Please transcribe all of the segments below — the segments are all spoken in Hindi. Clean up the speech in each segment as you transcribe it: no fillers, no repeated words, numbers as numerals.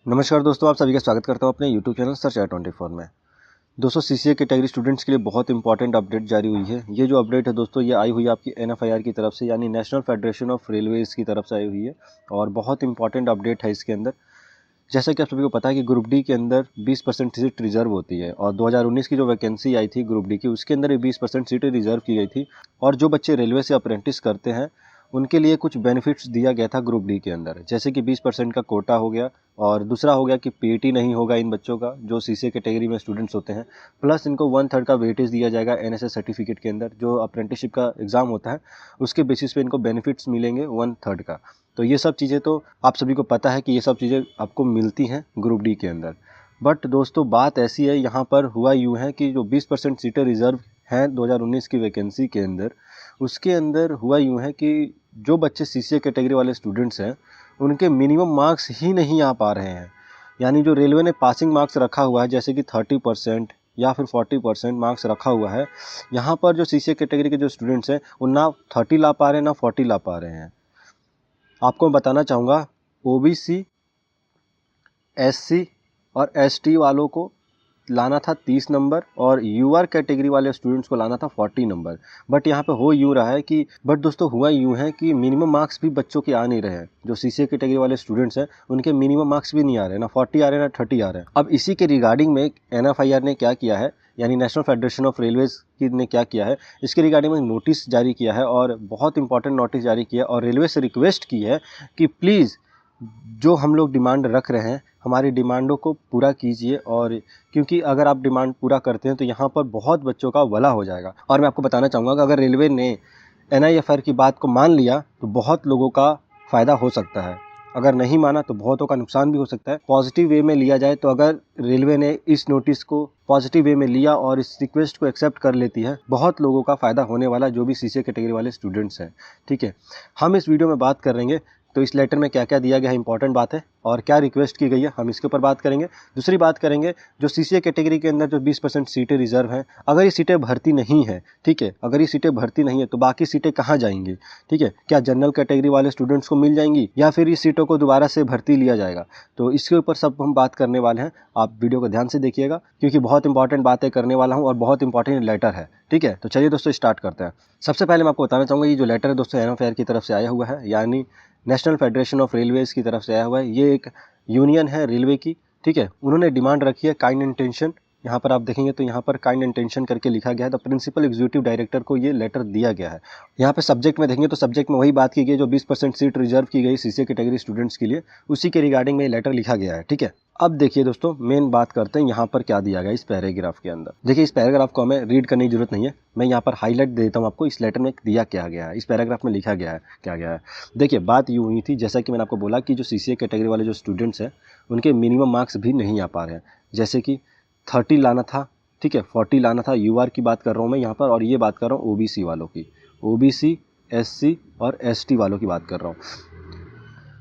नमस्कार दोस्तों, आप सभी का स्वागत करता हूं अपने YouTube चैनल सर्च आई 24 में। दोस्तों, सीसीए कैटेगरी स्टूडेंट्स के लिए बहुत इंपॉर्टेंट अपडेट जारी हुई है। ये जो अपडेट है दोस्तों, ये आई हुई है आपकी NFIR की तरफ से, यानी नेशनल फेडरेशन ऑफ रेलवेज की तरफ से आई हुई है और बहुत इंपॉर्टेंट अपडेट है इसके अंदर। जैसा कि आप सभी को पता है कि ग्रुप डी के अंदर 20% सीट रिजर्व होती है और 2019 की जो वैकेंसी आई थी ग्रुप डी की, उसके अंदर 20% सीटें रिजर्व की गई थी। और जो बच्चे रेलवे से अप्रेंटिस करते हैं उनके लिए कुछ बेनिफिट्स दिया गया था ग्रुप डी के अंदर, जैसे कि 20% का कोटा हो गया और दूसरा हो गया कि पीटी नहीं होगा इन बच्चों का जो सीसीए कैटेगरी में स्टूडेंट्स होते हैं, प्लस इनको 1/3 का वेटेज दिया जाएगा एनएसएस सर्टिफिकेट के अंदर। जो अप्रेंटिसशिप का एग्ज़ाम होता है उसके बेसिस पे इनको बेनिफिट्स मिलेंगे 1/3 का। तो ये सब चीज़ें तो आप सभी को पता है कि ये सब चीज़ें आपको मिलती हैं ग्रुप डी के अंदर। बट दोस्तों, बात ऐसी है, यहाँ पर हुआ यूँ है कि जो 20% सीटें रिजर्व हैं 2019 की वैकेंसी के अंदर, उसके अंदर हुआ यूँ है कि जो बच्चे सीसीए कैटेगरी वाले स्टूडेंट्स हैं उनके मिनिमम मार्क्स ही नहीं आ पा रहे हैं। यानी जो रेलवे ने पासिंग मार्क्स रखा हुआ है, जैसे कि 30% या फिर 40% मार्क्स रखा हुआ है, यहाँ पर जो सीसीए कैटेगरी के जो स्टूडेंट्स हैं वो ना 30 ला पा रहे हैं ना 40 ला पा रहे हैं। आपको मैं बताना चाहूँगा, ओबीसी, एससी और एसटी वालों को लाना था 30 नंबर और यूआर कैटेगरी वाले स्टूडेंट्स को लाना था 40 नंबर। बट यहाँ पे हो यूँ रहा है कि दोस्तों हुआ यूँ है कि मिनिमम मार्क्स भी बच्चों के आ नहीं रहे हैं। जो सीसीए कैटेगरी वाले स्टूडेंट्स हैं उनके मिनिमम मार्क्स भी नहीं आ रहे, ना 40 आ रहे हैं ना 30 आ रहे हैं। अब इसी के रिगार्डिंग में एनएफआईआर ने क्या किया है, यानी नेशनल फेडरेशन ऑफ रेलवेज की ने क्या किया है, इसके रिगार्डिंग में नोटिस जारी किया है और बहुत इंपॉर्टेंट नोटिस जारी किया और रेलवे से रिक्वेस्ट की है कि प्लीज़ जो हम लोग डिमांड रख रहे हैं हमारी डिमांडों को पूरा कीजिए। और क्योंकि अगर आप डिमांड पूरा करते हैं तो यहाँ पर बहुत बच्चों का भला हो जाएगा। और मैं आपको बताना चाहूँगा कि अगर रेलवे ने एनआईएफआर की बात को मान लिया तो बहुत लोगों का फ़ायदा हो सकता है, अगर नहीं माना तो बहुतों का नुकसान भी हो सकता है। पॉजिटिव वे में लिया जाए तो अगर रेलवे ने इस नोटिस को पॉजिटिव वे में लिया और इस रिक्वेस्ट को एक्सेप्ट कर लेती है, बहुत लोगों का फ़ायदा होने वाला, जो भी सीसीए कैटेगरी वाले स्टूडेंट्स हैं। ठीक है, हम इस वीडियो में बात करेंगे तो इस लेटर में क्या क्या दिया गया है, इंपॉर्टेंट बात है, और क्या रिक्वेस्ट की गई है, हम इसके ऊपर बात करेंगे। दूसरी बात करेंगे, जो सीसीए कैटेगरी के अंदर जो 20% सीटें रिजर्व हैं, अगर ये सीटें भर्ती नहीं है, ठीक है, अगर ये सीटें भर्ती नहीं है तो बाकी सीटें कहाँ जाएंगी? ठीक है, क्या जनरल कैटेगरी वाले स्टूडेंट्स को मिल जाएंगी या फिर इस सीटों को दोबारा से भर्ती लिया जाएगा? तो इसके ऊपर सब हम बात करने वाले हैं। आप वीडियो को ध्यान से देखिएगा क्योंकि बहुत इंपॉर्टेंट बातें करने वाला हूँ और बहुत इंपॉर्टेंट लेटर है। ठीक है, तो चलिए दोस्तों स्टार्ट करते हैं। सबसे पहले मैं आपको बताना चाहूँगा, ये जो लेटर है दोस्तों एनएफआईआर की तरफ से आया हुआ है, यानी नेशनल फेडरेशन ऑफ रेलवेज की तरफ से आया हुआ है। ये एक यूनियन है रेलवे की। ठीक है, उन्होंने डिमांड रखी है काइंड इंटेंशन। यहाँ पर आप देखेंगे तो यहाँ पर काइंड इंटेंशन करके लिखा गया है। तो प्रिंसिपल एग्जीक्यूटिव डायरेक्टर को ये लेटर दिया गया है। यहाँ पे सब्जेक्ट में देखेंगे तो सब्जेक्ट में वही बात की गई जो 20% सीट रिजर्व की गई सीसीए कैटेगरी स्टूडेंट्स के लिए, उसी के रिगार्डिंग में ये लेटर लिखा गया है। ठीक है, अब देखिए दोस्तों, मेन बात करते हैं यहाँ पर क्या दिया गया इस पैराग्राफ के अंदर। देखिए, इस पैराग्राफ को हमें रीड करने की जरूरत नहीं है, मैं यहाँ पर हाईलाइट दे देता हूँ आपको। इस लेटर में दिया क्या गया है, इस पैराग्राफ में लिखा गया है क्या गया है। देखिए, बात यूँ हुई थी, जैसा कि मैंने आपको बोला कि जो सीसीए कैटेगरी वाले जो स्टूडेंट्स हैं उनके मिनिमम मार्क्स भी नहीं आ पा रहे हैं। जैसे कि 30 लाना था, ठीक है, 40 लाना था। यूआर की बात कर रहा हूँ मैं यहाँ पर, और ये बात कर रहा हूँ ओबीसी वालों की, ओबीसी, एससी और एसटी वालों की बात कर रहा हूँ।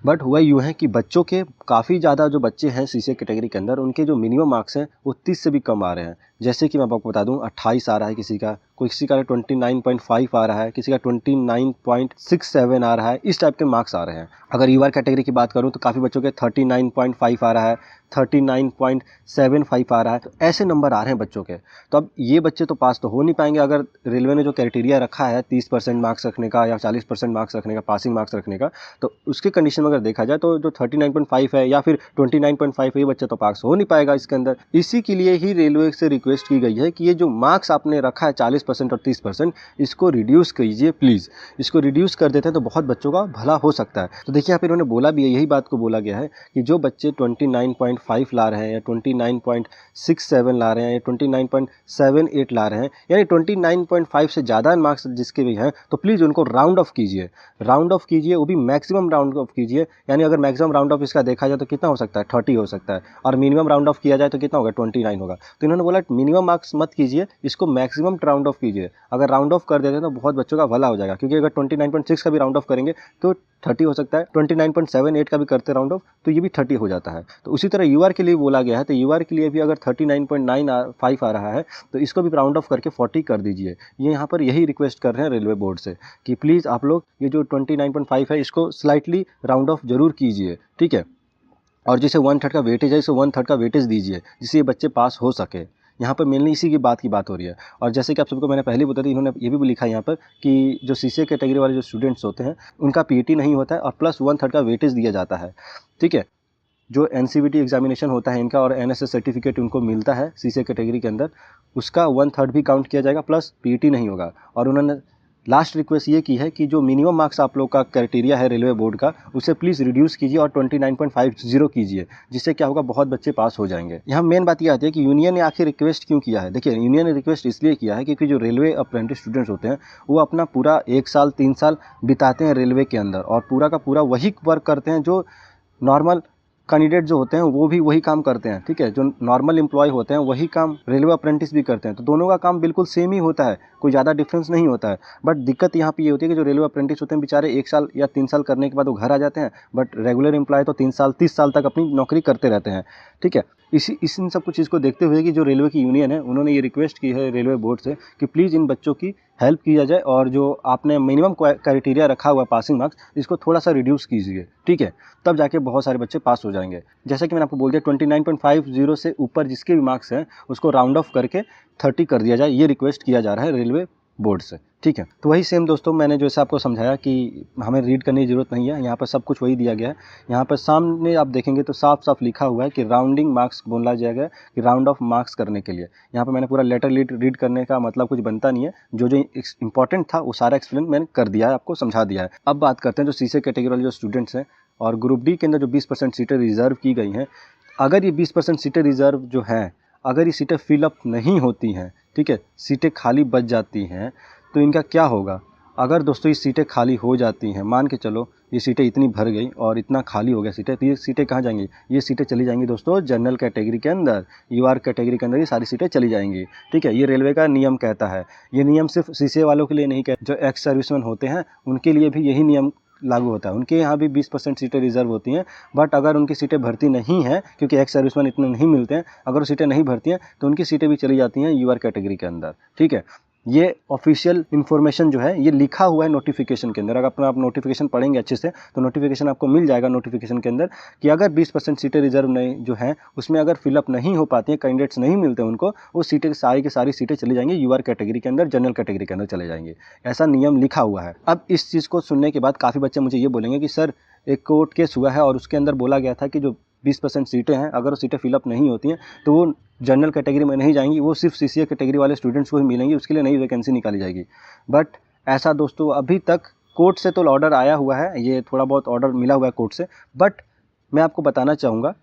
बट हुआ यूँ है कि बच्चों के काफ़ी ज़्यादा जो बच्चे हैं सीसीए कैटेगरी के अंदर, उनके जो मिनिमम मार्क्स हैं वो 30 से भी कम आ रहे हैं। जैसे कि मैं आपको बता दूं, 28 आ रहा है किसी का, किसी का 29.5 आ रहा है, किसी का 29.67 आ रहा है, इस टाइप के मार्क्स आ रहे हैं। अगर यूआर कैटेगरी की बात करूं तो काफ़ी बच्चों के 39.5 आ रहा है, 39.75 आ रहा है। तो ऐसे नंबर आ रहे हैं बच्चों के। तो अब ये बच्चे तो पास तो हो नहीं पाएंगे। अगर रेलवे ने जो क्राइटेरिया रखा है 30% मार्क्स रखने का या 40% मार्क्स रखने का, पासिंग मार्क्स रखने का, तो उसके कंडीशन में अगर देखा जाए तो जो 39.5 है या फिर 29.5 है, ये बच्चा तो पास हो नहीं पाएगा इसके अंदर। इसी के लिए ही रेलवे से रिक्वेस्ट की गई है कि ये जो मार्क्स आपने रखा है 40% और 30%, इसको रिड्यूस कीजिए प्लीज़। इसको रिड्यूस कर देते हैं तो बहुत बच्चों का भला हो सकता है। तो देखिए, यहाँ पर इन्होंने बोला भी है, यही बात को बोला गया है कि जो बच्चे 29.5 ला रहे हैं या 29.67 ला रहे हैं या 29.78 ला रहे हैं, यानी 29.5 से ज़्यादा मार्क्स जिसके भी हैं, तो प्लीज़ उनको राउंड ऑफ कीजिए। राउंड ऑफ कीजिए, वो भी मैक्सिमम राउंड ऑफ कीजिए। यानी अगर मैक्सिमम राउंड ऑफ इसका देखा जाए तो कितना हो सकता है, 30 हो सकता है, और मिनिमम राउंड ऑफ किया जाए तो कितना होगा, 29 होगा। तो इन्होंने बोला मिनिमम मार्क्स मत कीजिए, इसको मैक्सिमम राउंड ऑफ कीजिए। अगर राउंड ऑफ कर देते हैं तो बहुत बच्चों का भला हो जाएगा, क्योंकि अगर 29.6 का भी राउंड ऑफ करेंगे तो 30 हो सकता है, 29.78 का भी करते राउंड ऑफ तो ये भी 30 हो जाता है। तो उसी तरह यूआर के लिए बोला गया है, तो यूआर के लिए भी अगर 39.95 आ रहा है तो इसको भी राउंड ऑफ करके 40 कर दीजिए। ये यहाँ पर यही रिक्वेस्ट कर रहे हैं रेलवे बोर्ड से कि प्लीज़ आप लोग ये जो 29.5 है इसको स्लाइटली राउंड ऑफ जरूर कीजिए। ठीक है, और जैसे 1/3 का वेटेज है, इसे 1/3 का वेटेज दीजिए जिससे ये बच्चे पास हो सके। यहाँ पर मेनली इसी की बात हो रही है। और जैसे कि आप सबको मैंने पहले बता दी, इन्होंने ये भी लिखा है यहाँ पर कि जो सीसीए कैटेगरी वाले जो स्टूडेंट्स होते हैं उनका पीईटी नहीं होता है और प्लस 1/3 का वेटेज दिया जाता है। ठीक है, जो एनसीवीटी एग्जामिनेशन होता है इनका और एनएसएस सर्टिफिकेट उनको मिलता है सीसीए कैटेगरी के अंदर, उसका 1/3 भी काउंट किया जाएगा, प्लस पीईटी नहीं होगा। और उन्होंने लास्ट रिक्वेस्ट ये की है कि जो मिनिमम मार्क्स आप लोग का क्राइटेरिया है रेलवे बोर्ड का, उसे प्लीज़ रिड्यूस कीजिए और 29.50 कीजिए, जिससे क्या होगा, बहुत बच्चे पास हो जाएंगे। यहाँ मेन बात यह आती है कि यूनियन ने आखिर रिक्वेस्ट क्यों किया है। देखिए, यूनियन ने रिक्वेस्ट इसलिए किया है क्योंकि जो रेलवे अप्रेंटिस स्टूडेंट्स होते हैं वो अपना पूरा 1 साल 3 साल बिताते हैं रेलवे के अंदर और पूरा का पूरा वही वर्क करते हैं जो नॉर्मल कैंडिडेट जो होते हैं वो भी वही काम करते हैं। ठीक है, जो नॉर्मल एम्प्लॉय होते हैं वही काम रेलवे अप्रेंटिस भी करते हैं, तो दोनों का काम बिल्कुल सेम ही होता है, कोई ज़्यादा डिफरेंस नहीं होता है। बट दिक्कत यहाँ पे ये होती है कि जो रेलवे अप्रेंटिस होते हैं बेचारे 1 साल या 3 साल करने के बाद वो घर आ जाते हैं, बट रेगुलर एम्प्लॉय तो 3 साल 30 साल तक अपनी नौकरी करते रहते हैं। ठीक है, इन सब कुछ चीज़ को देखते हुए कि जो रेलवे की यूनियन है उन्होंने ये रिक्वेस्ट की है रेलवे बोर्ड से कि प्लीज़ इन बच्चों की हेल्प किया जाए और जो आपने मिनिमम क्राइटेरिया रखा हुआ है पासिंग मार्क्स, इसको थोड़ा सा रिड्यूस कीजिए। ठीक है, तब जाके बहुत सारे बच्चे पास हो जाएंगे। जैसा कि मैंने आपको बोल दिया, 29.50 से ऊपर जिसके भी मार्क्स हैं उसको राउंड ऑफ करके 30 कर दिया जाए, ये रिक्वेस्ट किया जा रहा है रेलवे बोर्ड से। ठीक है, तो वही सेम दोस्तों मैंने जैसे आपको समझाया कि हमें रीड करने की ज़रूरत नहीं है, यहाँ पर सब कुछ वही दिया गया है। यहाँ पर सामने आप देखेंगे तो साफ साफ लिखा हुआ है कि राउंडिंग मार्क्स बोला जाएगा कि राउंड ऑफ मार्क्स करने के लिए। यहाँ पर मैंने पूरा लेटर रीड करने का मतलब कुछ बनता नहीं है, जो इंपॉर्टेंट था वो सारा एक्सप्लेन मैंने कर दिया है, आपको समझा दिया है। अब बात करते हैं जो सीसीए कैटेगरी वाले जो स्टूडेंट्स हैं और ग्रुप डी के अंदर जो 20% सीटें रिजर्व की गई हैं, अगर ये 20% सीटें रिजर्व जो हैं, अगर ये सीटें फिलअप नहीं होती हैं, ठीक है, सीटें खाली बच जाती हैं, तो इनका क्या होगा। अगर दोस्तों ये सीटें खाली हो जाती हैं, मान के चलो ये सीटें इतनी भर गई और इतना खाली हो गया सीटें, तो ये सीटें कहाँ जाएंगी, ये सीटें चली जाएंगी दोस्तों जनरल कैटेगरी के अंदर, यूआर कैटेगरी के अंदर ये सारी सीटें चली जाएंगी। ठीक है, ये रेलवे का नियम कहता है। ये नियम सिर्फ सीसीए वालों के लिए नहीं कहता, जो एक्स सर्विसमैन होते हैं उनके लिए भी यही नियम लागू होता है। उनके यहाँ भी 20% सीटें रिजर्व होती हैं, बट अगर उनकी सीटें भर्ती नहीं हैं, क्योंकि एक्स सर्विसमैन इतने नहीं मिलते हैं, अगर वो सीटें नहीं भरती हैं तो उनकी सीटें भी चली जाती हैं यूआर कैटेगरी के अंदर। ठीक है, ये ऑफिशियल इन्फॉर्मेशन जो है ये लिखा हुआ है नोटिफिकेशन के अंदर। अगर आप नोटिफिकेशन पढ़ेंगे अच्छे से तो नोटिफिकेशन आपको मिल जाएगा नोटिफिकेशन के अंदर कि अगर 20% सीटें रिजर्व नहीं जो हैं उसमें अगर फिलअप नहीं हो पाती हैं, कैंडिडेट्स नहीं मिलते उनको, वो सीटें सारी की सारी सीटें चली जाएंगी यूआर कैटेगरी के अंदर, जनरल कैटेगरी के अंदर चले जाएंगे। ऐसा नियम लिखा हुआ है। अब इस चीज़ को सुनने के बाद काफ़ी बच्चे मुझे ये बोलेंगे कि सर एक कोर्ट केस हुआ है और उसके अंदर बोला गया था कि जो 20% सीटें हैं अगर वो सीटें फिलअप नहीं होती हैं तो वो जनरल कैटेगरी में नहीं जाएंगी, वो सिर्फ सीसीए कैटेगरी वाले स्टूडेंट्स को ही मिलेंगी, उसके लिए नई वैकेंसी निकाली जाएगी। बट ऐसा दोस्तों अभी तक कोर्ट से तो ऑर्डर आया हुआ है, ये थोड़ा बहुत ऑर्डर मिला हुआ है कोर्ट से, बट मैं आपको बताना चाहूँगा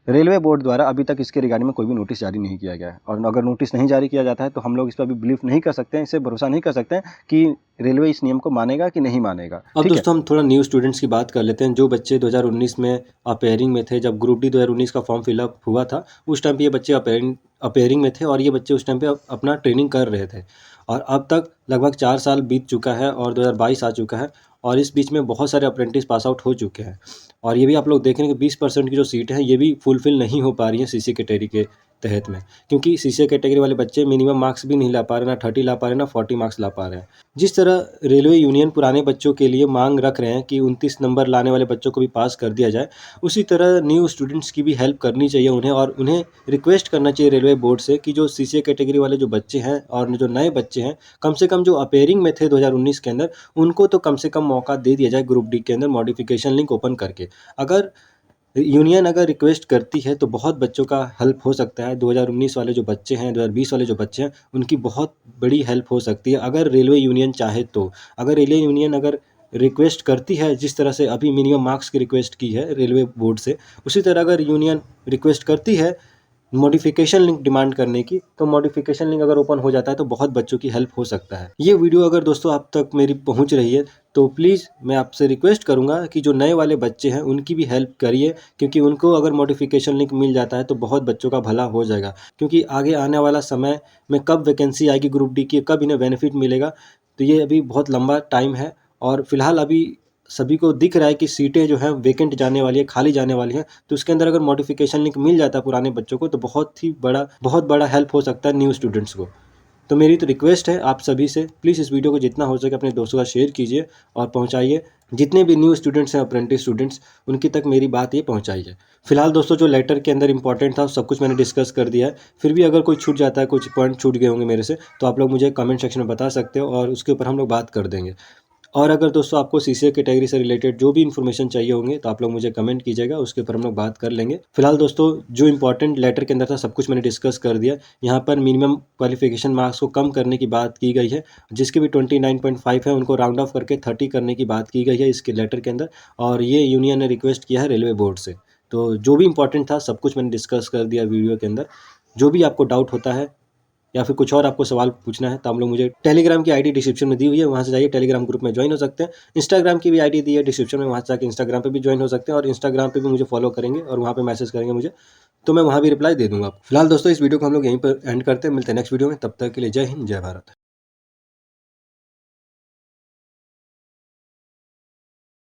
रेलवे बोर्ड द्वारा अभी तक इसके रिगार्डिंग में कोई भी नोटिस जारी नहीं किया गया है। और अगर नोटिस नहीं जारी किया जाता है तो हम लोग इस पर अभी बिलीव नहीं कर सकते हैं, इसे भरोसा नहीं कर सकते हैं कि रेलवे इस नियम को मानेगा कि नहीं मानेगा। अब दोस्तों हम थोड़ा न्यू स्टूडेंट्स की बात कर लेते हैं, जो बच्चे 2019 में अपेयरिंग में थे, जब ग्रुप डी 2019 का फॉर्म फिलअप हुआ था उस टाइम पे ये बच्चे अपेयरिंग में थे और ये बच्चे उस टाइम पे अपना ट्रेनिंग कर रहे थे। और अब तक लगभग 4 साल बीत चुका है और 2022 आ चुका है और इस बीच में बहुत सारे अप्रेंटिस पास आउट हो चुके हैं। और ये भी आप लोग देख रहे हैं कि 20% की जो सीट है ये भी फुलफिल नहीं हो पा रही है सीसी कैटेगरी के तहत में, क्योंकि सीसीए कैटेगरी वाले बच्चे मिनिमम मार्क्स भी नहीं ला पा रहे, ना 30 ला पा रहे, ना 40 मार्क्स ला पा रहे हैं। जिस तरह रेलवे यूनियन पुराने बच्चों के लिए मांग रख रहे हैं कि 29 नंबर लाने वाले बच्चों को भी पास कर दिया जाए, उसी तरह न्यू स्टूडेंट्स की भी हेल्प करनी चाहिए उन्हें, और उन्हें रिक्वेस्ट करना चाहिए रेलवे बोर्ड से कि जो सीसीए कैटेगरी वाले जो बच्चे हैं और जो नए बच्चे हैं, कम से कम जो अपेयरिंग में थे 2019 के अंदर, उनको तो कम से कम मौका दे दिया जाए ग्रुप डी के अंदर मॉडिफिकेशन लिंक ओपन करके। अगर यूनियन अगर रिक्वेस्ट करती है तो बहुत बच्चों का हेल्प हो सकता है। 2019 वाले जो बच्चे हैं, 2020 वाले जो बच्चे हैं, उनकी बहुत बड़ी हेल्प हो सकती है अगर रेलवे यूनियन चाहे तो। अगर रेलवे यूनियन अगर रिक्वेस्ट करती है, जिस तरह से अभी मिनिमम मार्क्स की रिक्वेस्ट की है रेलवे बोर्ड से, उसी तरह अगर यूनियन रिक्वेस्ट करती है मॉडिफिकेशन लिंक डिमांड करने की, तो मॉडिफिकेशन लिंक अगर ओपन हो जाता है तो बहुत बच्चों की हेल्प हो सकता है। ये वीडियो अगर दोस्तों आप तक मेरी पहुंच रही है तो प्लीज़ मैं आपसे रिक्वेस्ट करूंगा कि जो नए वाले बच्चे हैं उनकी भी हेल्प करिए, क्योंकि उनको अगर मॉडिफिकेशन लिंक मिल जाता है तो बहुत बच्चों का भला हो जाएगा। क्योंकि आगे आने वाला समय में कब वैकेंसी आएगी ग्रुप डी की, कब इन्हें बेनिफिट मिलेगा, तो ये अभी बहुत लंबा टाइम है। और फिलहाल अभी सभी को दिख रहा है कि सीटें जो हैं वेकेंट जाने वाली है, खाली जाने वाली हैं, तो उसके अंदर अगर मॉडिफिकेशन लिंक मिल जाता है पुराने बच्चों को तो बहुत बड़ा हेल्प हो सकता है न्यू स्टूडेंट्स को। तो मेरी तो रिक्वेस्ट है आप सभी से, प्लीज़ इस वीडियो को जितना हो सके अपने दोस्तों का शेयर कीजिए और पहुँचाइए। जितने भी न्यू स्टूडेंट्स हैं, अप्रेंटिस स्टूडेंट्स, उनकी तक मेरी बात ये पहुँचाइए। फिलहाल दोस्तों जो लेटर के अंदर इंपॉर्टेंट था सब कुछ मैंने डिस्कस कर दिया है। फिर भी अगर कोई छूट जाता है, कुछ पॉइंट छूट गए होंगे मेरे से, तो आप लोग मुझे कमेंट सेक्शन में बता सकते हो और उसके ऊपर हम लोग बात कर देंगे। और अगर दोस्तों आपको सीसीए कैटेगरी से रिलेटेड जो भी इन्फॉर्मेशन चाहिए होंगे तो आप लोग मुझे कमेंट कीजिएगा, उसके ऊपर हम लोग बात कर लेंगे। फिलहाल दोस्तों जो इंपॉर्टेंट लेटर के अंदर था सब कुछ मैंने डिस्कस कर दिया। यहाँ पर मिनिमम क्वालिफिकेशन मार्क्स को कम करने की बात की गई है, जिसके भी 29.5 है उनको राउंड ऑफ करके 30 करने की बात की गई है इसके लेटर के अंदर। और ये यूनियन ने रिक्वेस्ट किया है रेलवे बोर्ड से। तो जो भी इंपॉर्टेंट था सब कुछ मैंने डिस्कस कर दिया वीडियो के अंदर। जो भी आपको डाउट होता है या फिर कुछ और आपको सवाल पूछना है तो हम लोग मुझे टेलीग्राम की आईडी डिस्क्रिप्शन में दी हुई है, वहाँ से जाइए टेलीग्राम ग्रुप में ज्वाइन हो सकते हैं। इंस्टाग्राम की भी आईडी दी है डिस्क्रिप्शन में, वहाँ से जाकर इंस्टाग्राम पे भी ज्वाइन हो सकते हैं और इंस्टाग्राम पे भी मुझे फॉलो करेंगे और वहाँ पे मैसेज करेंगे मुझे, तो मैं वहाँ भी रिप्लाई दे दूँगा। फिलहाल दोस्तों इस वीडियो को हम लोग यहीं पर एंड करते हैं, मिलते हैं नेक्स्ट वीडियो में, तब तक के लिए जय हिंद, जय भारत।